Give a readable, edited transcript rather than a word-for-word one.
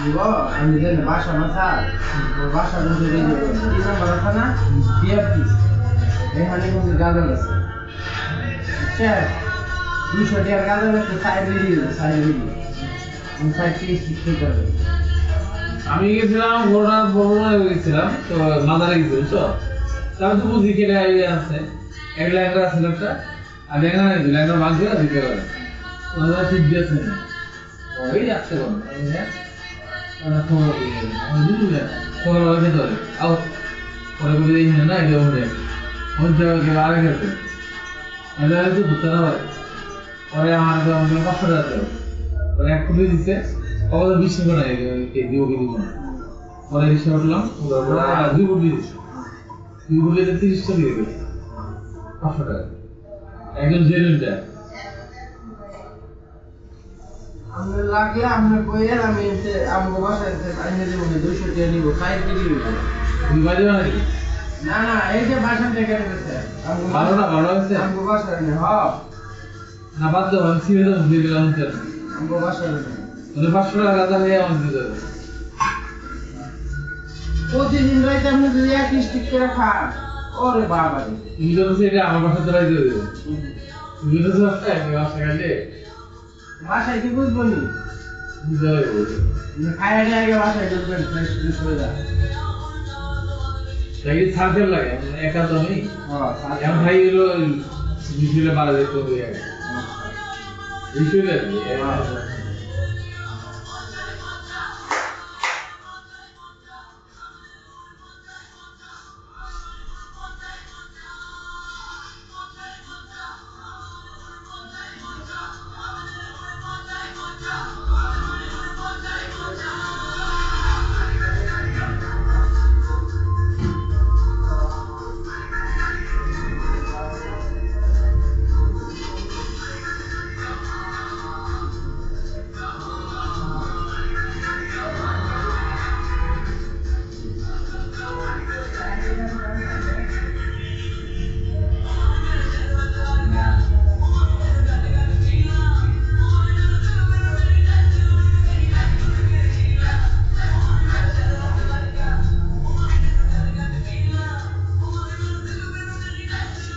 দিব আমি যে বাসা মাথা ওর বাসা বন্ধু দিয়ে দেবো 3 নম্বর আছে না বিএফপি এখানে কিন্তু গাঁজা আছে আচ্ছা 200 টাকার গাঁজা আছে সাইড ভিডিও সাইড কি করবে আমি গেছিলাম ঘোড়া বড় গেছিলাম তো মাদারে গেছি বুঝছো তারপর তো বুঝি খেলে আইডিয়া আছে এক ল্যাংড়া আছে একটা আর ল্যাংড়া নাই ল্যাংড়া মাঝে দিতে পারে ওরা ঠিক দিয়েছে ওই আসতে বল হ্যাঁ ওরা খবর দিয়ে আমি বুঝলি খবর লাগে তো আও পরে বলে এই না এটা ওরে ওই জায়গায় আরে গেছে এটা তো বুঝতে না পারে পরে আমার তো অন্য কষ্ট আছে পরে এক খুলে দিতে ওদের বিশ টাকা নাই কে দিব কি দিব না পরে রিক্সা উঠলাম ওরা দুই কোটি দিচ্ছে 30 টাকা দিয়ে দিল 500 টাকা একজন জেনুইন যায় আমি লাগলে আপনি কইেন আমি আমগো বাসায় আইনে দেব 200 টাকা নিব সাইড ভিডিও তুমি বাজে নাকি না না এই যে বাসা থেকে গেছে ভালো আছে আমগো বাসায় না হ্যাঁ না বাদ দাও আমি সিরে দাও দিয়ে দিলাম স্যার আমগো বাসায় না মানে 500 টাকা গাদা হয়ে আমার দিয়ে দেবে প্রতিদিন রাইতে আপনি যদি এক স্টিক করে খান ওরে বাবা রে তুমি তো সেটা আমার বাসা চলাই দিয়ে দেবে তুমি তো সব আমি বাসা গেলে বাসায় কি বুঝবো নি বুঝতে পারবো খাইয়া দিয়ে আগে বাসায় ঢুকবেন ফ্রেশ ফ্রেশ হয়ে যায় তাই থাকতে লাগে একা তো আমি হ্যাঁ এম ভাই হলো বিকেলে বাড়া যেতে হবে বিষয়টা